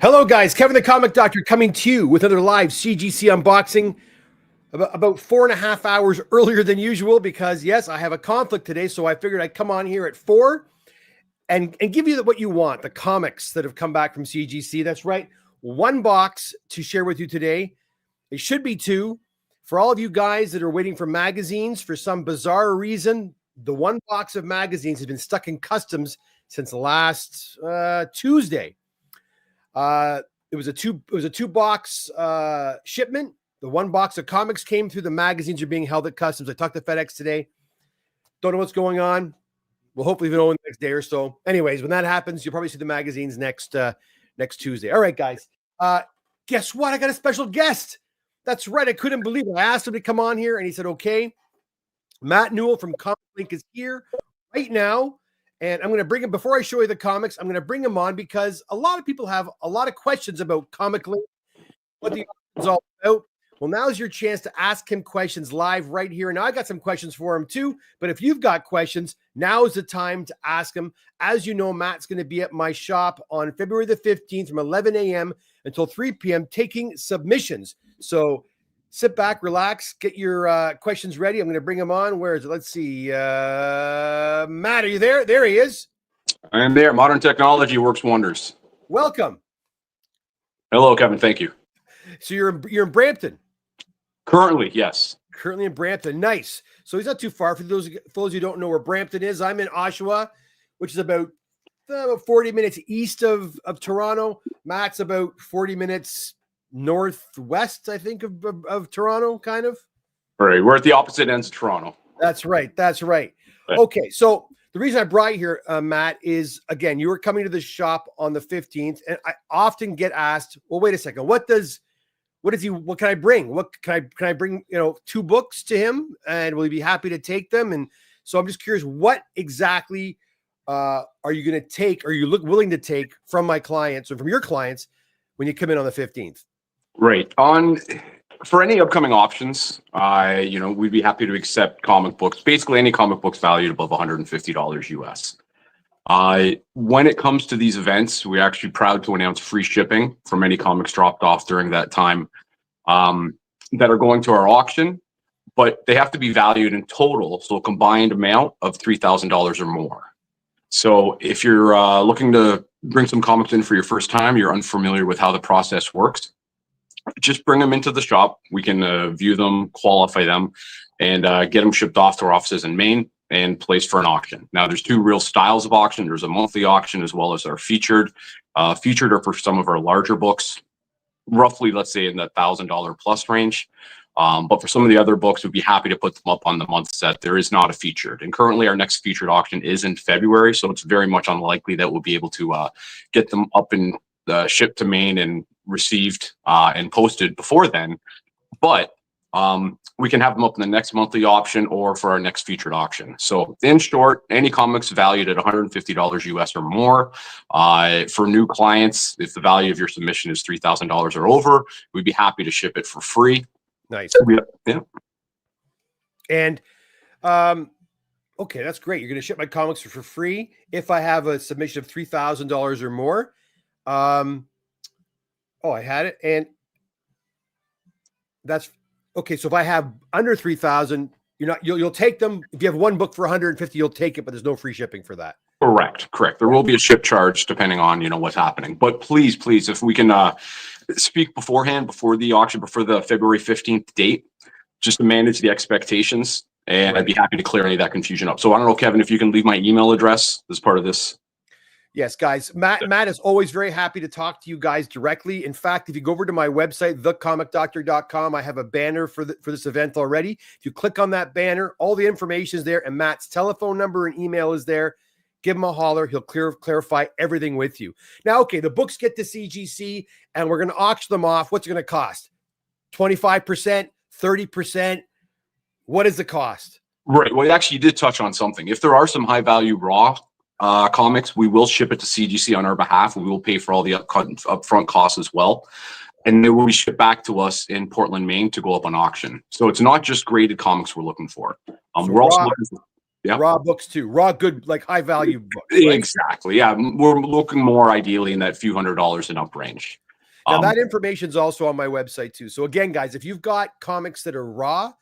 Hello, guys. Kevin the Comic Doctor coming to you with another live CGC unboxing about 4.5 hours earlier than usual because, yes, I have a conflict today. So I figured I'd come on here at 4 and give you what you want, the comics that have come back from CGC. That's right. One box to share with you today. It should be two. For all of you guys that are waiting for magazines, for some bizarre reason, the one box of magazines has been stuck in customs since last Tuesday. It was a two box shipment. The one box of comics came through. The magazines are being held at customs. I talked to FedEx today. Don't know what's going on. We'll hopefully know in the next day or so. Anyways, when that happens, you'll probably see the magazines next Tuesday. All right, guys. Guess what? I got a special guest. That's right. I couldn't believe it. I asked him to come on here, and he said, okay. Matt Newell from ComicLink is here right now. And I'm going to bring him, before I show you the comics, I'm going to bring him on because a lot of people have a lot of questions about ComicLink, what the is all about. Well, now's your chance to ask him questions live right here. Now, I got some questions for him too, but if you've got questions, now is the time to ask him. As you know, Matt's going to be at my shop on February the 15th from 11 a.m. until 3 p.m. taking submissions. So sit back, relax, get your questions ready. I'm going to bring him on. Where is it? Let's see. Matt, are you there? There he is. I am there. Modern technology works wonders. Welcome. Hello, Kevin. Thank you. So you're in Brampton? Currently, yes. Currently in Brampton. Nice. So he's not too far. For those who don't know where Brampton is, I'm in Oshawa, which is about 40 minutes east of Toronto. Matt's about 40 minutes northwest, I think, of Toronto, kind of. Right. We're at the opposite ends of Toronto. That's right. That's right. Okay. So the reason I brought you here, Matt, is, again, you were coming to the shop on the 15th, and I often get asked, well, wait a second, what can I bring? What can I bring, 2 books to him, and will he be happy to take them? And so I'm just curious, what exactly are you going to take, or you willing to take from my clients or from your clients when you come in on the 15th? Right. For any upcoming options, we'd be happy to accept comic books, basically any comic books valued above $150 US. When it comes to these events, we're actually proud to announce free shipping from any comics dropped off during that time that are going to our auction, but they have to be valued in total, so a combined amount of $3,000 or more. So if you're looking to bring some comics in for your first time, you're unfamiliar with how the process works, just bring them into the shop. We can view them, qualify them, and get them shipped off to our offices in Maine and placed for an auction. Now, there's 2 real styles of auction. There's a monthly auction as well as our featured. Featured are for some of our larger books, roughly, let's say, in the $1,000 plus range. But for some of the other books, we'd be happy to put them up on the month set. There is not a featured. And currently, our next featured auction is in February, so it's very much unlikely that we'll be able to get them up and shipped to Maine and received and posted before then. But we can have them up in the next monthly auction or for our next featured auction. So in short, any comics valued at $150 US or more. For new clients, if the value of your submission is $3,000 or over, we'd be happy to ship it for free. Nice. Yeah. And okay, that's great. You're going to ship my comics for free if I have a submission of $3,000 or more. I had it, and that's okay. So if I have under 3,000, you'll take them. If you have one book for 150, you'll take it, but there's no free shipping for that. Correct. There will be a ship charge depending on what's happening. But please, if we can speak beforehand, before the auction, before the February 15th date, just to manage the expectations, and I'd be happy to clear any of that confusion up. So I don't know, Kevin, if you can leave my email address as part of this. Yes, guys. Matt is always very happy to talk to you guys directly. In fact, if you go over to my website, thecomicdoctor.com, I have a banner for this event already. If you click on that banner, all the information is there, and Matt's telephone number and email is there. Give him a holler. He'll clarify everything with you. Now, okay, the books get to CGC, and we're going to auction them off. What's it going to cost? 25%, 30%? What is the cost? Right. Well, actually, you did touch on something. If there are some high-value raw comics, we will ship it to CGC on our behalf. We will pay for all the upfront costs as well. And they will be shipped back to us in Portland, Maine to go up on auction. So it's not just graded comics we're looking for. We're also looking for Yeah. Raw books too. Raw, good, like high value books. Right? Exactly. Yeah. We're looking more ideally in that few $100s and up range. Now that information is also on my website too. So again, guys, if you've got comics that are raw,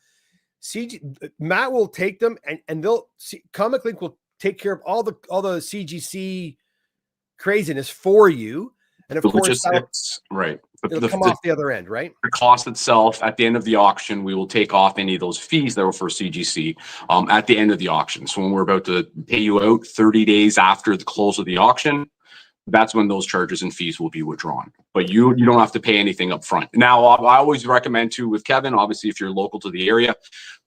Matt will take them and they'll see Comic Link will take care of all the CGC craziness for you. And of course, right. It'll come off the other end, right? The cost itself at the end of the auction, we will take off any of those fees that were for CGC at the end of the auction. So when we're about to pay you out 30 days after the close of the auction, that's when those charges and fees will be withdrawn. But you don't have to pay anything up front. Now, I always recommend too with Kevin, obviously, if you're local to the area,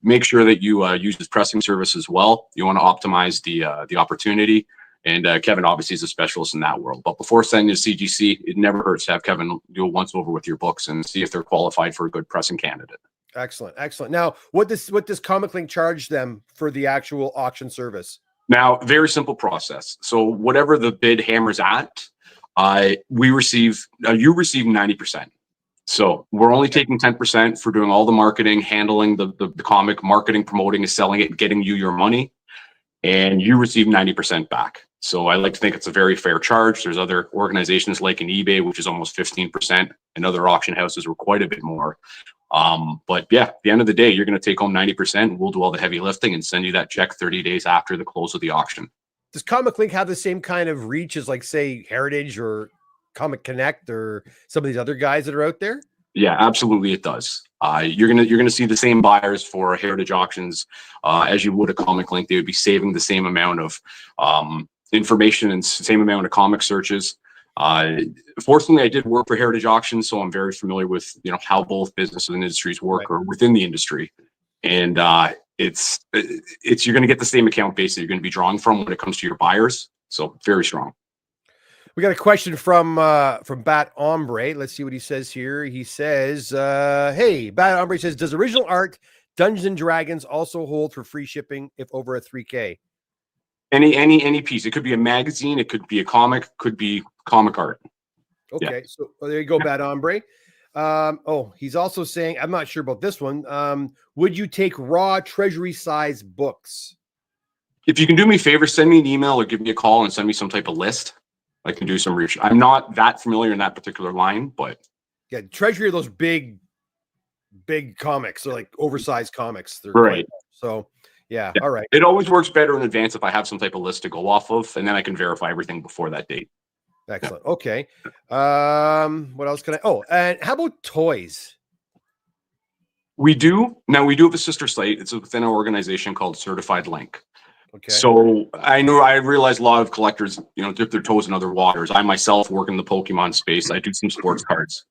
make sure that you use his pressing service as well. You want to optimize the opportunity. And Kevin obviously is a specialist in that world. But before sending to CGC, it never hurts to have Kevin do a once over with your books and see if they're qualified for a good pressing candidate. Excellent, excellent. Now, what does Comic Link charge them for the actual auction service? Now, very simple process. So whatever the bid hammers at, you receive 90%. So we're only taking 10% for doing all the marketing, handling the comic, marketing, promoting, and selling it, getting you your money, and you receive 90% back. So I like to think it's a very fair charge. There's other organizations like an eBay, which is almost 15%, and other auction houses were quite a bit more. But yeah, at the end of the day, you're going to take home 90%. We'll do all the heavy lifting and send you that check 30 days after the close of the auction. Does Comic Link have the same kind of reach as, like, say, Heritage or Comic Connect or some of these other guys that are out there? Yeah, absolutely, it does. You're gonna see the same buyers for Heritage auctions as you would a Comic Link. They would be saving the same amount of information and same amount of comic searches. Fortunately, I did work for Heritage auctions, so I'm very familiar with how both businesses and industries work, or within the industry. And it's you're going to get the same account base that you're going to be drawing from when it comes to your buyers. So very strong. We got a question from Bat Ombre. Let's see what he says here. He says, hey, Bat Ombre says, does original art Dungeons and Dragons also hold for free shipping if over a 3K? Any piece. It could be a magazine, it could be a comic, could be comic art. Okay, yeah. So there you go, Bat Ombre. He's also saying, I'm not sure about this one. Would you take raw treasury size books? If you can do me a favor, send me an email or give me a call and send me some type of list. I can do some research. I'm not that familiar in that particular line, but yeah, treasury are those big comics. They're like oversized comics. They're right. So yeah, all right. It always works better in advance if I have some type of list to go off of, and then I can verify everything before that date. Excellent. Yeah. Okay. What else can I? Oh, and how about toys? We do have a sister site. It's within our organization called Certified Link. Okay. So I realize a lot of collectors, dip their toes in other waters. I myself work in the Pokemon space. I do some sports cards.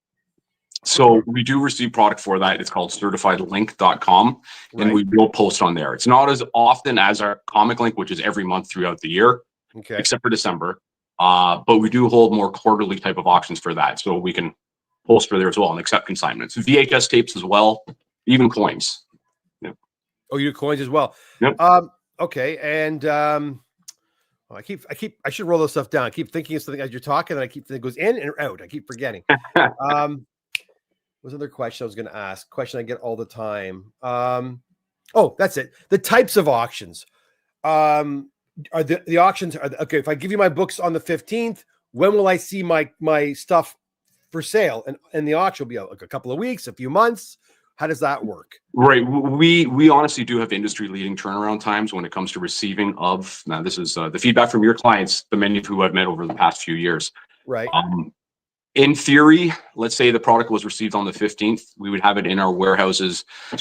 So we do receive product for that. It's called certifiedlink.com, and we will post on there. It's not as often as our Comic Link, which is every month throughout the year, except for December. But we do hold more quarterly type of auctions for that. So we can post for there as well and accept consignments, VHS tapes as well, even coins. Yep. Oh, you do coins as well. Yep. Okay. And I should roll this stuff down. I keep thinking of something as you're talking, and I keep thinking it goes in and out. I keep forgetting. Was another question I was going to ask? Question I get all the time. That's it. The types of auctions. Are the auctions okay? If I give you my books on the 15th, when will I see my stuff for sale? And the auction will be like a couple of weeks, a few months. How does that work? Right. We honestly do have industry leading turnaround times when it comes to receiving of. Now, this is the feedback from your clients, the many of who I've met over the past few years. Right. In theory, let's say the product was received on the 15th, we would have it in our warehouses a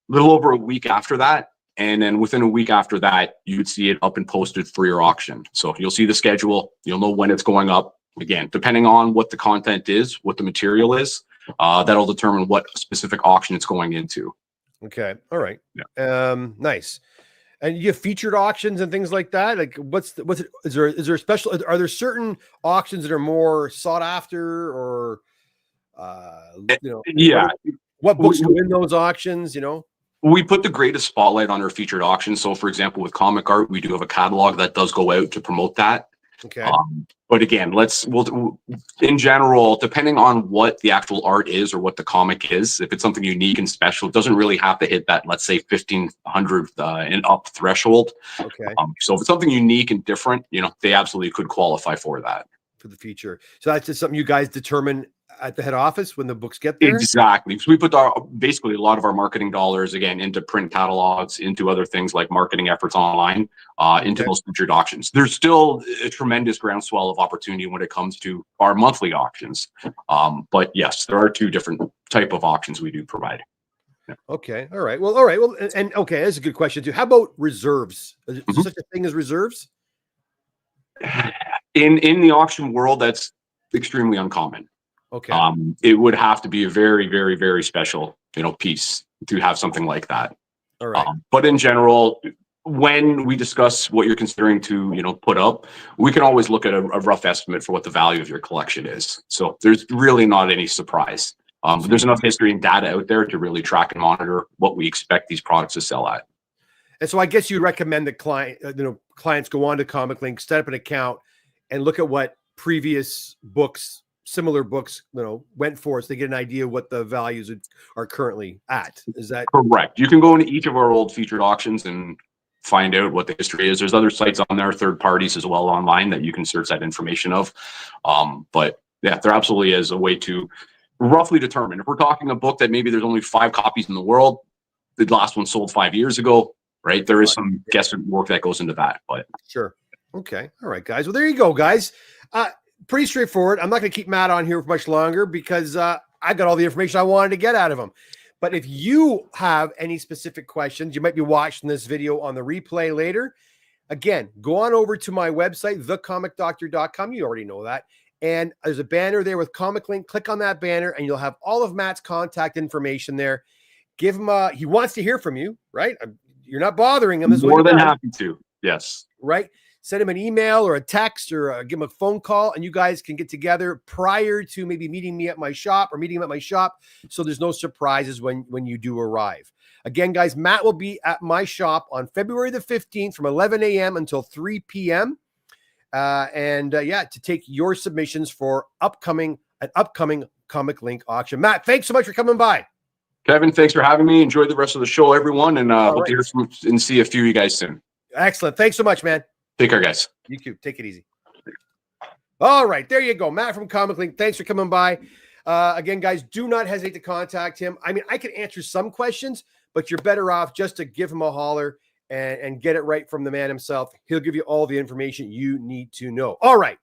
little over a week after that. And then within a week after that, you would see it up and posted for your auction. So you'll see the schedule, you'll know when it's going up. Again, depending on what the content is, what the material is, that'll determine what specific auction it's going into. Okay. All right. Yeah. Nice. And you have featured auctions and things like that. Like, is there a special? Are there certain auctions that are more sought after, or Yeah. What books go in those auctions? We put the greatest spotlight on our featured auctions. So, for example, with comic art, we do have a catalog that does go out to promote that. Okay. But again, in general, depending on what the actual art is or what the comic is, if it's something unique and special, it doesn't really have to hit that, let's say, 1,500 and up threshold. Okay. So if it's something unique and different, they absolutely could qualify for that. For the future. So that's just something you guys determine at the head office when the books get there? Exactly. So we put basically a lot of our marketing dollars, again, into print catalogs, into other things like marketing efforts online, into those featured auctions. There's still a tremendous groundswell of opportunity when it comes to our monthly auctions. But yes, there are two different type of auctions we do provide. Yeah. Okay. All right. Well, and okay, that's a good question too. How about reserves? Is there such a thing as reserves? In the auction world, that's extremely uncommon. Okay. It would have to be a very, very, very special, piece to have something like that. All right. But in general, when we discuss what you're considering to, put up, we can always look at a rough estimate for what the value of your collection is. So there's really not any surprise. There's enough history and data out there to really track and monitor what we expect these products to sell at. And so I guess you'd recommend that clients go on to ComicLink, set up an account, and look at what previous books, similar books, went for, so they get an idea what the values are currently at. Is that correct? You can go into each of our old featured auctions and find out what the history is. There's other sites on there, third parties as well online, that you can search that information of. But yeah, there absolutely is a way to roughly determine. If we're talking a book that maybe there's only 5 copies in the world, the last one sold 5 years ago, right? There is some guesswork that goes into that, but sure. Okay. All right, guys. Well, there you go, guys. Pretty straightforward. I'm not going to keep Matt on here for much longer because I got all the information I wanted to get out of him. But if you have any specific questions, you might be watching this video on the replay later. Again, go on over to my website, thecomicdoctor.com. You already know that. And there's a banner there with ComicLink. Click on that banner and you'll have all of Matt's contact information there. Give him he wants to hear from you, right? You're not bothering him. This more than happy to. Yes. Right. Send him an email or a text or give him a phone call, and you guys can get together prior to maybe meeting me at my shop or meeting him at my shop. So there's no surprises when you do arrive. Again, guys, Matt will be at my shop on February the 15th from 11 a.m. until 3 p.m. To take your submissions for an upcoming ComicLink auction. Matt, thanks so much for coming by. Kevin, thanks for having me. Enjoy the rest of the show, everyone, and hope to hear from and see a few of you guys soon. Excellent. Thanks so much, man. Take care, guys. You too. Take it easy. All right. There you go. Matt from ComicLink. Thanks for coming by. Again, guys, do not hesitate to contact him. I mean, I can answer some questions, but you're better off just to give him a holler and get it right from the man himself. He'll give you all the information you need to know. All right.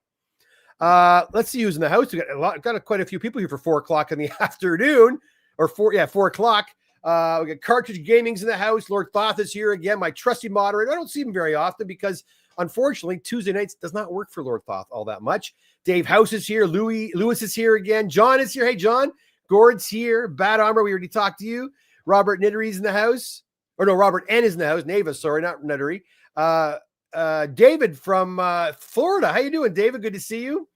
Let's see who's in the house. We got quite a few people here for 4 o'clock in the afternoon, or 4 o'clock. We got Cartridge Gaming's in the house. Lord Thoth is here again, my trusty moderator. I don't see him very often because, unfortunately, Tuesday nights does not work for Lord Thoth all that much. Dave House is here. Lewis is here again. John is here. Hey, John. Gord's here. Bad Armor, we already talked to you. Robert Nittery's in the house. Or no, Robert N is in the house. Neva, sorry, not Nittery. David from Florida. How you doing, David? Good to see you.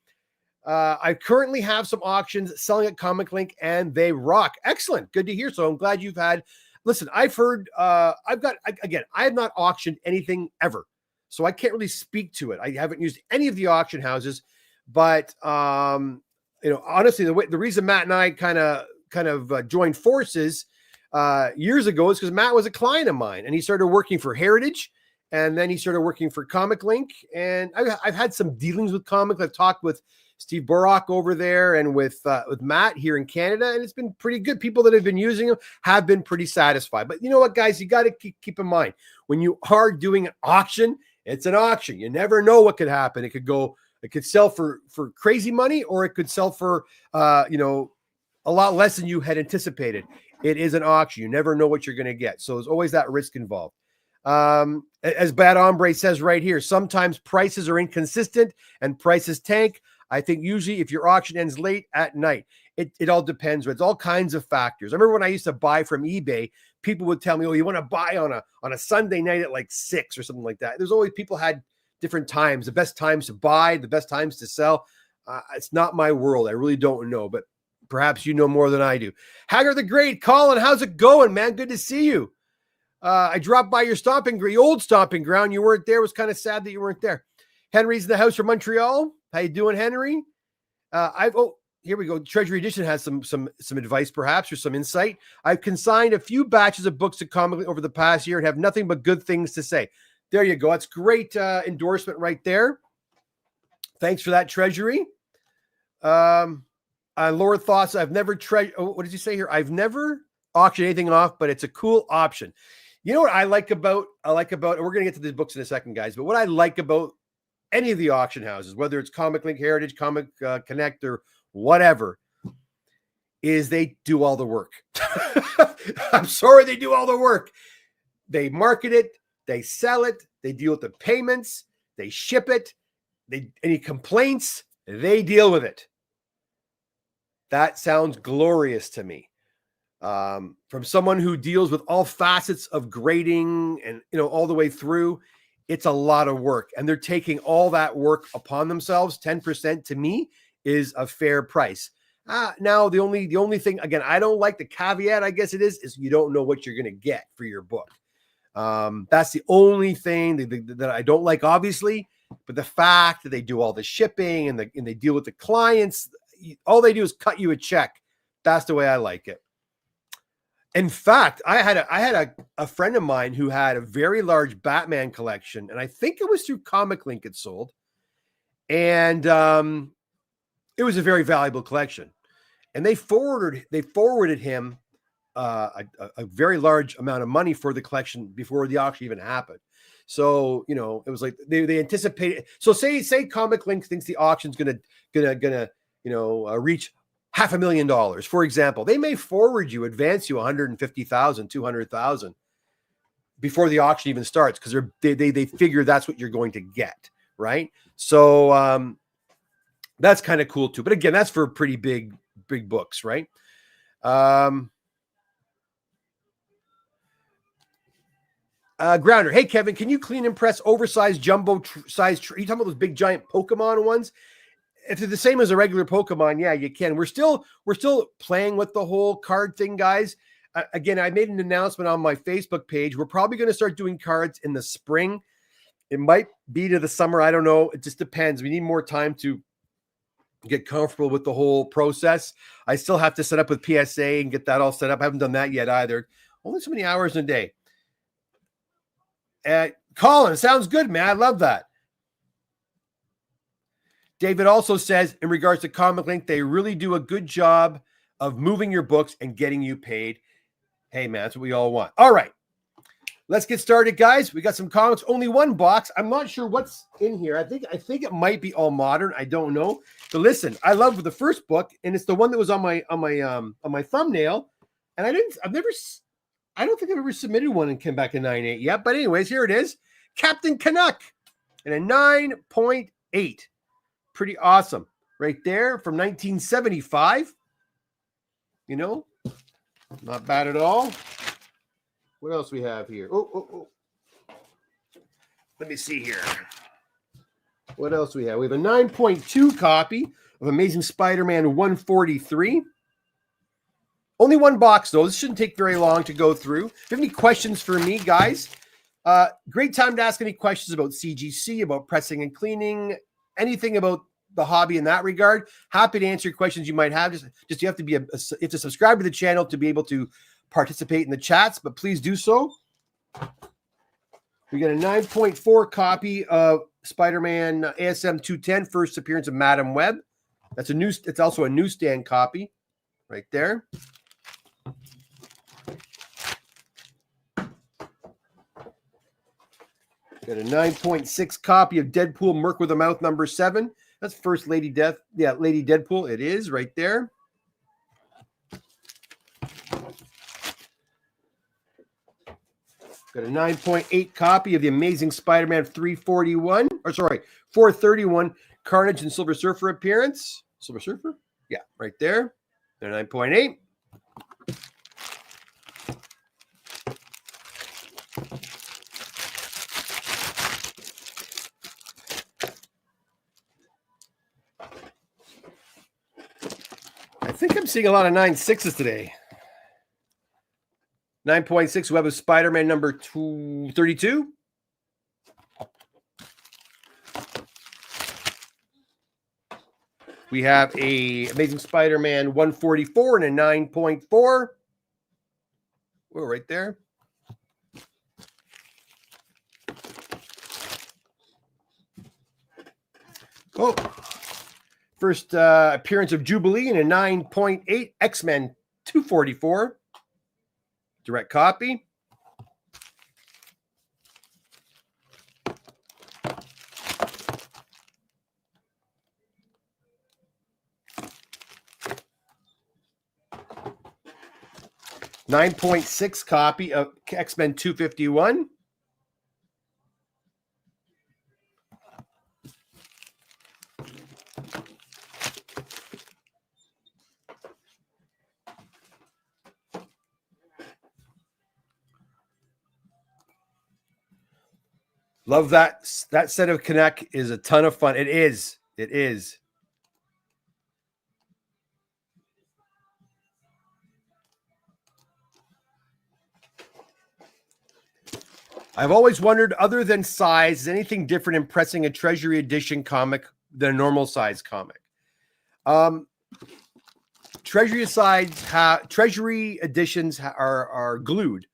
I currently have some auctions selling at ComicLink, and they rock. Excellent. Good to hear. So I'm glad you've had. Listen, I've heard. I have not auctioned anything ever, so I can't really speak to it. I haven't used any of the auction houses, but honestly, the reason Matt and I kind of joined forces years ago is because Matt was a client of mine, and he started working for Heritage. And then he started working for ComicLink, and I've had some dealings with Comic. I've talked with Steve Borak over there and with Matt here in Canada, and it's been pretty good. People that have been using them have been pretty satisfied. But you know what, guys? You got to keep in mind, when you are doing an auction, it's an auction. You never know what could happen. It could sell for crazy money, or it could sell for a lot less than you had anticipated. It is an auction. You never know what you're going to get. So there's always that risk involved. As Bad Hombre says right here, sometimes prices are inconsistent and prices tank. I think usually if your auction ends late at night, it all depends. It's all kinds of factors. I remember when I used to buy from eBay, people would tell me, "Oh, you want to buy on a Sunday night at like 6 or something like that." There's always people had different times, the best times to buy, the best times to sell. It's not my world. I really don't know, but perhaps you know more than I do. Hagar the Great, Colin, how's it going, man? Good to see you. I dropped by your old stomping ground. You weren't there. It was kind of sad that you weren't there. Henry's in the house from Montreal. How you doing, Henry? Here we go. Treasury Edition has some advice, perhaps, or some insight. I've consigned a few batches of books to Comiclink over the past year and have nothing but good things to say. There you go. That's great endorsement right there. Thanks for that, Treasury. Laura thoughts. I've never what did you say here? I've never auctioned anything off, but it's a cool option. You know what I like about? And we're going to get to the books in a second, guys. But what I like about any of the auction houses, whether it's ComicLink, Heritage, Comic Connect, or whatever, is they do all the work. I'm sorry, they do all the work. They market it, they sell it, they deal with the payments, they ship it, any complaints, they deal with it. That sounds glorious to me. From someone who deals with all facets of grading and all the way through, it's a lot of work, and they're taking all that work upon themselves. 10% to me is a fair price. Now the only thing, again, I don't like, the caveat, I guess it is you don't know what you're going to get for your book. That's the only thing that I don't like, obviously. But the fact that they do all the shipping and they deal with the clients, all they do is cut you a check. That's the way I like it. In fact, I had a friend of mine who had a very large Batman collection, and I think it was through ComicLink it sold. And it was a very valuable collection. And they forwarded him a very large amount of money for the collection before the auction even happened. So, it was like they anticipated. So say ComicLink thinks the auction's gonna reach $500,000, for example. They may advance you 150,000, 200,000 before the auction even starts, because they figure that's what you're going to get, right? So that's kind of cool too. But again, that's for pretty big books, right? Grounder, hey Kevin, can you clean and press oversized jumbo size? You talking about those big giant Pokemon ones? If they're the same as a regular Pokemon, yeah, you can. We're still playing with the whole card thing, guys. Again, I made an announcement on my Facebook page. We're probably going to start doing cards in the spring. It might be to the summer. I don't know. It just depends. We need more time to get comfortable with the whole process. I still have to set up with PSA and get that all set up. I haven't done that yet either. Only so many hours in a day. Colin, sounds good, man. I love that. David also says, in regards to ComicLink, they really do a good job of moving your books and getting you paid. Hey, man, that's what we all want. All right, let's get started, guys. We got some comics. Only one box. I'm not sure what's in here. I think it might be all modern. I don't know. But listen, I love the first book, and it's the one that was on my thumbnail. And I don't think I've ever submitted one and came back in 9.8 yet. But anyways, here it is. Captain Canuck and a 9.8. Pretty awesome. Right there from 1975. Not bad at all. What else we have here? Oh. Let me see here. What else we have? We have a 9.2 copy of Amazing Spider-Man 143. Only one box, though. This shouldn't take very long to go through. If you have any questions for me, guys, great time to ask any questions about CGC, about pressing and cleaning, anything about the hobby in that regard. Happy to answer questions you might have. Just you have to you have to subscribe to the channel to be able to participate in the chats, but please do so. We got a 9.4 copy of Spider-Man ASM 210, first appearance of Madam Web. It's also a newsstand copy right there. Got a 9.6 copy of Deadpool Merc with a Mouth number 7. That's first Lady Death. Yeah, Lady Deadpool. It is right there. Got a 9.8 copy of the Amazing Spider-Man 341. Or sorry, 431 Carnage and Silver Surfer appearance. Silver Surfer? Yeah, right there. They're 9.8. I think I'm seeing a lot of 9.6s today. 9.6 Web of Spider-Man number 232. We have a Amazing Spider-Man 144 and a 9.4. We're right there. Oh, first appearance of Jubilee in a 9.8. X-Men 244. Direct copy. .6 copy of X-Men 251. Love that. That set of Connect is a ton of fun. It is. It is. I've always wondered, other than size, is anything different in pressing a Treasury Edition comic than a normal size comic? Treasury editions are glued.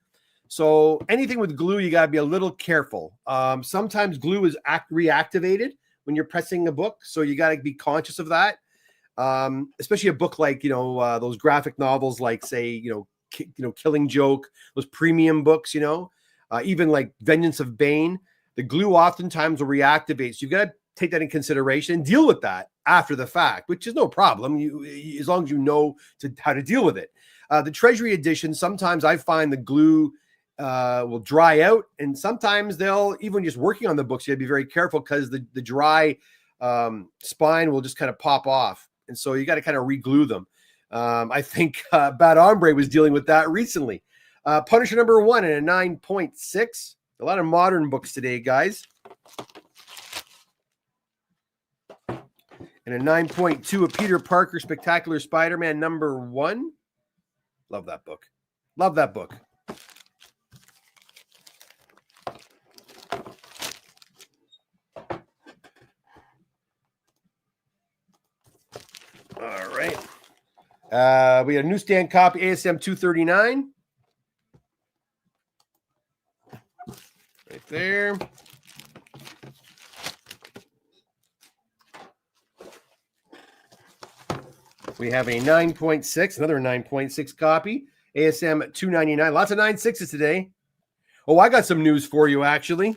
So anything with glue, you got to be a little careful. Sometimes glue is reactivated when you're pressing a book. So you got to be conscious of that. Especially a book like, those graphic novels, like say, Killing Joke, those premium books, even like Vengeance of Bane, the glue oftentimes will reactivate. So you've got to take that in consideration and deal with that after the fact, which is no problem. As long as you know how to deal with it. The Treasury edition, sometimes I find the glue will dry out, and sometimes they'll, even just working on the books, you have to be very careful because the dry spine will just kind of pop off. And so you got to kind of re-glue them. I think Bad Hombre was dealing with that recently. Punisher #1 and a 9.6. A lot of modern books today, guys. And a 9.2 of Peter Parker Spectacular Spider-Man #1. Love that book. Love that book. All right. We got a newsstand copy, ASM 239. Right there. We have a 9.6, another 9.6 copy, ASM 299. Lots of 9.6s today. Oh, I got some news for you, actually.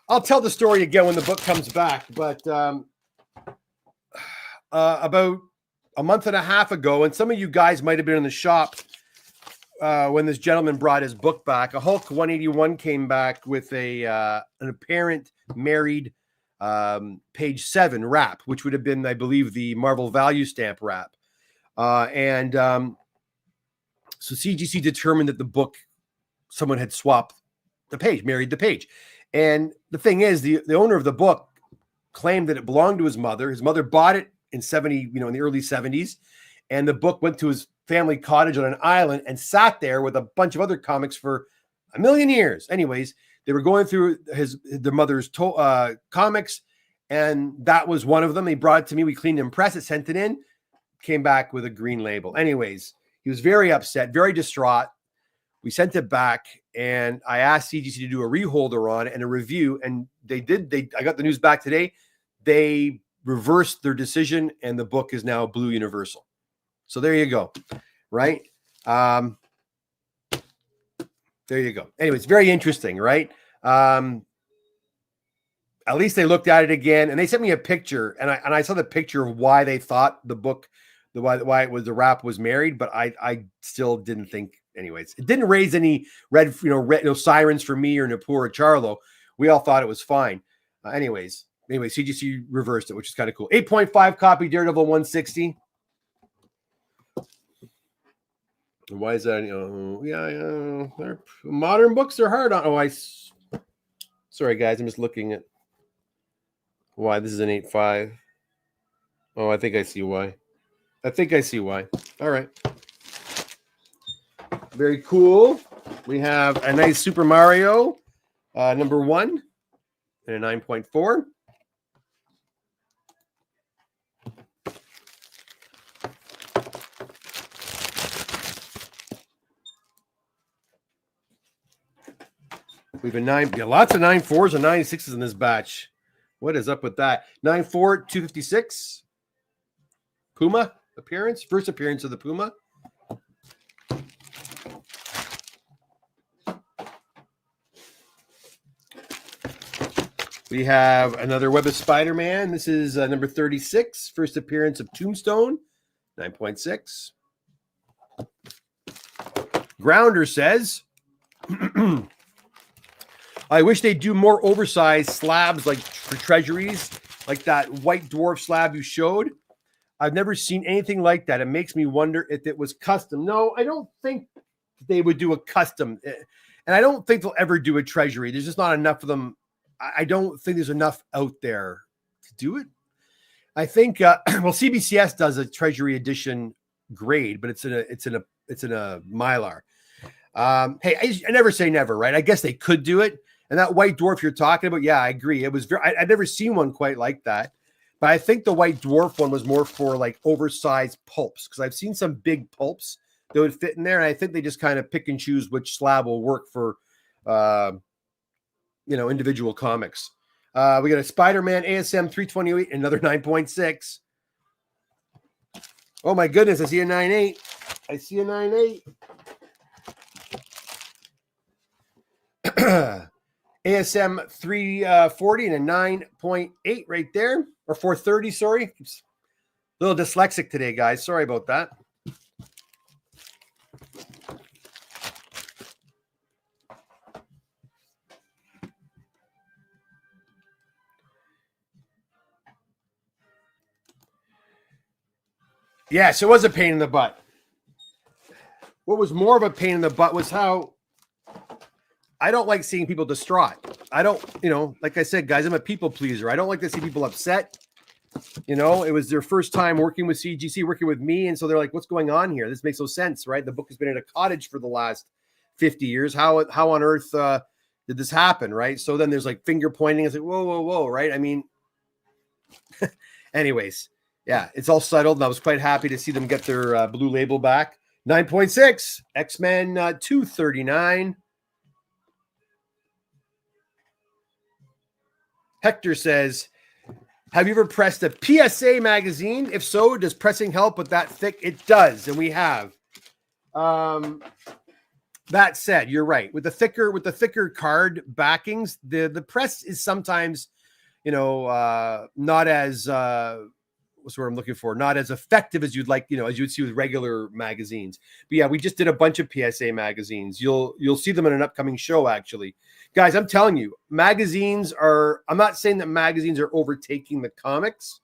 I'll tell the story again when the book comes back, but about a month and a half ago, and some of you guys might have been in the shop when this gentleman brought his book back. A Hulk 181 came back with an apparent married page 7 wrap, which would have been, I believe, the Marvel value stamp wrap. So CGC determined that the book, someone had swapped the page, married the page. And the thing is, the owner of the book claimed that it belonged to his mother. His mother bought it in in the early 70s. And the book went to his family cottage on an island and sat there with a bunch of other comics for a million years. Anyways, they were going through their mother's comics, and that was one of them. He brought it to me. We cleaned and pressed it, sent it in, came back with a green label. Anyways, he was very upset, very distraught. We sent it back, and I asked CGC to do a reholder on it and a review, and they did. I got the news back today. They reversed their decision, and the book is now Blue Universal. So there you go, right? There you go. Anyway, it's very interesting, right? At least they looked at it again, and they sent me a picture, and I saw the picture of why they thought the book, why it was the wrap was married, but I still didn't think. Anyways, it didn't raise any red sirens for me or Napur or Charlo. We all thought it was fine. Anyway, CGC reversed it, which is kind of cool. 8.5 copy Daredevil 160. Why is that? Modern books are hard on. Sorry guys, I'm just looking at why this is an 8.5. Oh, I think I see why. All right. Very cool. We have a nice Super Mario #1 and a 9.4. We've been lots of 9.4s and 9.6s in this batch. What is up with that? 9.4, 256. Puma appearance, first appearance of the Puma. We have another Web of Spider-Man. This is number 36, first appearance of Tombstone, 9.6. Grounder says, I wish they'd do more oversized slabs like for treasuries, like that white dwarf slab you showed. I've never seen anything like that. It makes me wonder if it was custom. No, I don't think they would do a custom. And I don't think they'll ever do a treasury. There's just not enough of them. I don't think there's enough out there to do it. I think well, CBCS does a treasury edition grade, but it's in a Mylar. Hey, I never say never, right? I guess they could do it. And that white dwarf you're talking about, yeah, I agree. It was I've never seen one quite like that. But I think the white dwarf one was more for like oversized pulps, because I've seen some big pulps that would fit in there. And I think they just kind of pick and choose which slab will work for individual comics. We got a Spider-Man ASM 328, another 9.6. Oh my goodness, I see a 9.8. I see a 9.8. ASM 340 and a 9.8 right there. Or 430, sorry. A little dyslexic today, guys. Sorry about that. Yes, it was a pain in the butt. What was more of a pain in the butt was how I don't like seeing people distraught. I don't, like I said, guys, I'm a people pleaser. I don't like to see people upset. It was their first time working with CGC, working with me. And so they're like, what's going on here? This makes no sense, right? The book has been in a cottage for the last 50 years. How on earth did this happen, right? So then there's like finger pointing. It's like, whoa, right? I mean, anyways. Yeah, it's all settled, and I was quite happy to see them get their blue label back. 9.6, X-Men 239. Hector says, have you ever pressed a PSA magazine? If so, does pressing help with that thick? It does, and we have. That said, you're right. With the thicker card backings, the press is sometimes, not as what's what I'm looking for, not as effective as you'd like, as you would see with regular magazines. But yeah, we just did a bunch of PSA magazines. You'll see them in an upcoming show, actually. Guys, I'm telling you, I'm not saying that magazines are overtaking the comics.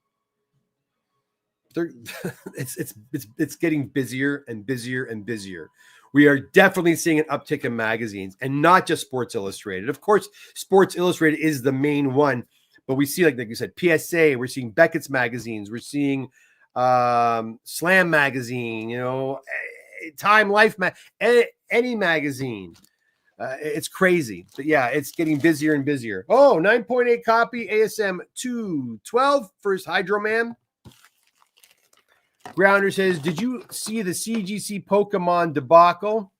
It's getting busier and busier and busier. We are definitely seeing an uptick in magazines, and not just Sports Illustrated. Of course, Sports Illustrated is the main one. But we see, like you said, PSA, we're seeing Beckett's magazines, we're seeing Slam magazine, Time Life, any magazine. It's crazy. But yeah, it's getting busier and busier. Oh, 9.8 copy, ASM 212, first Hydro Man. Grounder says, did you see the CGC Pokemon debacle?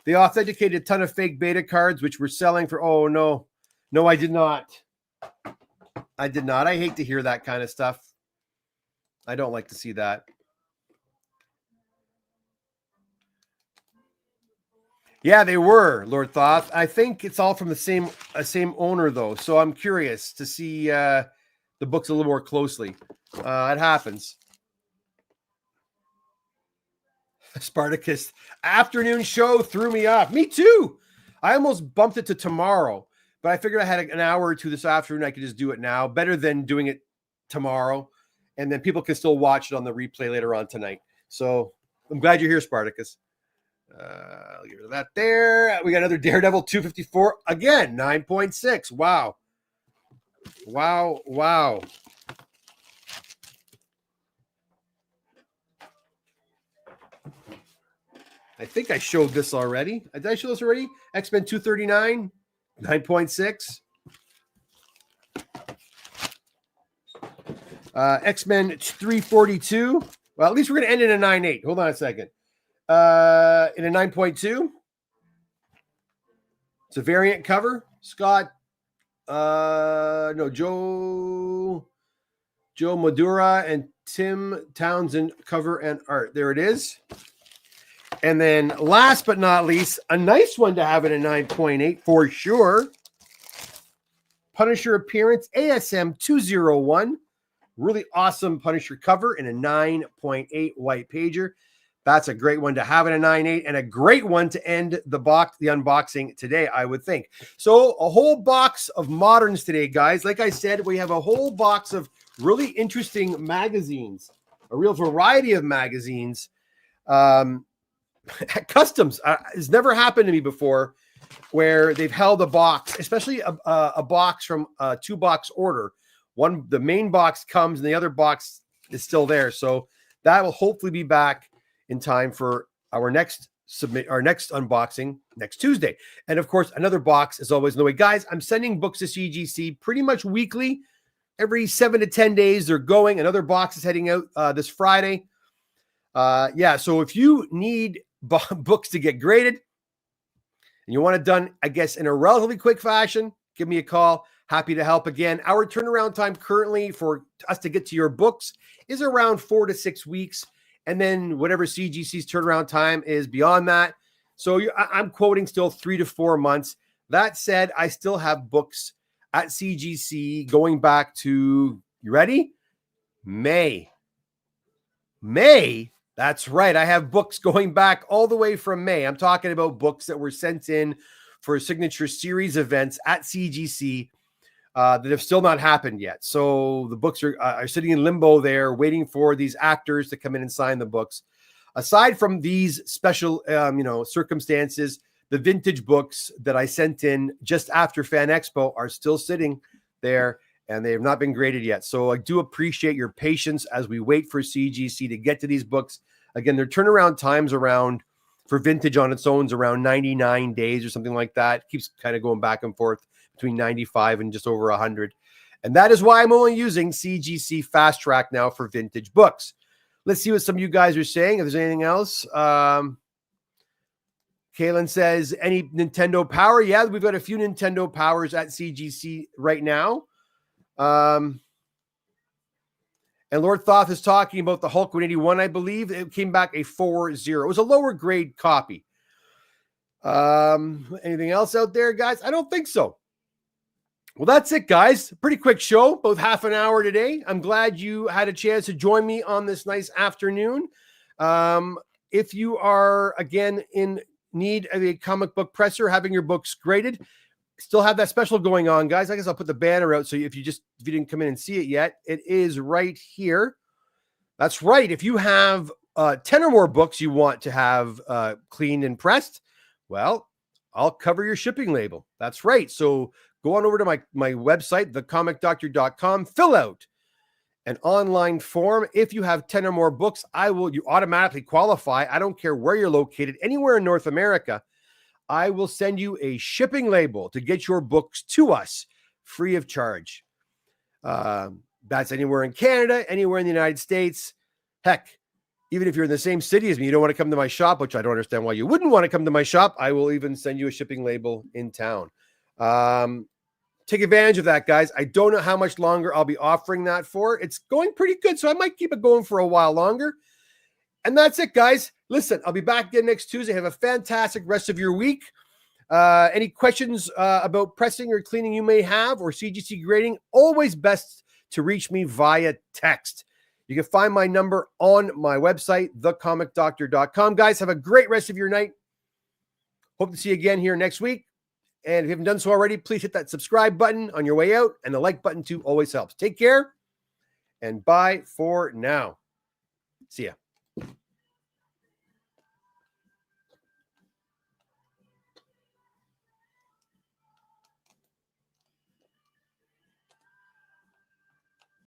They authenticated a ton of fake beta cards, which were selling for, oh, no. No, I did not. I hate to hear that kind of stuff. I don't like to see that. Yeah, they were, Lord Thoth. I think it's all from the same owner, though. So I'm curious to see the books a little more closely. It happens. Spartacus afternoon show threw me off. Me too. I almost bumped it to tomorrow. But I figured I had an hour or two this afternoon. I could just do it now. Better than doing it tomorrow. And then people can still watch it on the replay later on tonight. So I'm glad you're here, Spartacus. I'll get rid of that there. We got another Daredevil 254. Again, 9.6. Wow. I think I showed this already. Did I show this already? X-Men 239. 9.6. X-Men 342. Well, at least we're going to end in a 9.8. Hold on a second. In a 9.2. It's a variant cover. Scott, no, Joe Madura and Tim Townsend cover and art. There it is. And then last but not least, a nice one to have it at 9.8 for sure. Punisher appearance, ASM 201. Really awesome Punisher cover in a 9.8 white pager. That's a great one to have it at 9.8 and a great one to end the unboxing today, I would think. So a whole box of moderns today, guys. Like I said, we have a whole box of really interesting magazines, a real variety of magazines. Customs has never happened to me before, where they've held a box, especially a box from a 2-box order. One, the main box comes and the other box is still there. So that will hopefully be back in time for our next unboxing next Tuesday. And of course, another box is always in the way. Guys, I'm sending books to CGC pretty much weekly. Every 7 to 10 days, they're going. Another box is heading out this Friday. Yeah, so if you need books to get graded and you want it done, I guess, in a relatively quick fashion, give me a call. Happy to help again. Our turnaround time currently for us to get to your books is around 4 to 6 weeks. And then whatever CGC's turnaround time is beyond that. So I'm quoting still 3 to 4 months. That said, I still have books at CGC going back to, you ready? May. That's right. I have books going back all the way from May. I'm talking about books that were sent in for signature series events at CGC that have still not happened yet. So the books are sitting in limbo there, waiting for these actors to come in and sign the books. Aside from these special, circumstances, the vintage books that I sent in just after Fan Expo are still sitting there, and they have not been graded yet. So I do appreciate your patience as we wait for CGC to get to these books. Again, their turnaround times for vintage on its own is around 99 days or something like that. It keeps kind of going back and forth between 95 and just over 100. And that is why I'm only using CGC Fast Track now for vintage books. Let's see what some of you guys are saying. If there's anything else. Kaylin says, any Nintendo Power? Yeah, we've got a few Nintendo Powers at CGC right now. And Lord Thoth is talking about the Hulk 181, I believe. It came back a 4.0. It was a lower grade copy. Anything else out there, guys? I don't think so. Well, that's it, guys. Pretty quick show, both half an hour today. I'm glad you had a chance to join me on this nice afternoon. If you are, again, in need of a comic book presser, having your books graded, still have that special going on, guys. I guess I'll put the banner out. So if you didn't come in and see it yet, it is right here. That's right. If you have 10 or more books you want to have cleaned and pressed, well, I'll cover your shipping label. That's right. So go on over to my website, thecomicdoctor.com, fill out an online form. If you have 10 or more books, you automatically qualify. I don't care where you're located, anywhere in North America. I will send you a shipping label to get your books to us free of charge. That's anywhere in Canada, anywhere in the United States. Heck, even if you're in the same city as me, you don't want to come to my shop, which I don't understand why you wouldn't want to come to my shop. I will even send you a shipping label in town. Take advantage of that, guys. I don't know how much longer I'll be offering that for. It's going pretty good, so I might keep it going for a while longer. And that's it, guys. Listen, I'll be back again next Tuesday. Have a fantastic rest of your week. Any questions about pressing or cleaning you may have, or CGC grading, always best to reach me via text. You can find my number on my website, thecomicdoctor.com. Guys, have a great rest of your night. Hope to see you again here next week. And if you haven't done so already, please hit that subscribe button on your way out. And the like button too always helps. Take care and bye for now. See ya.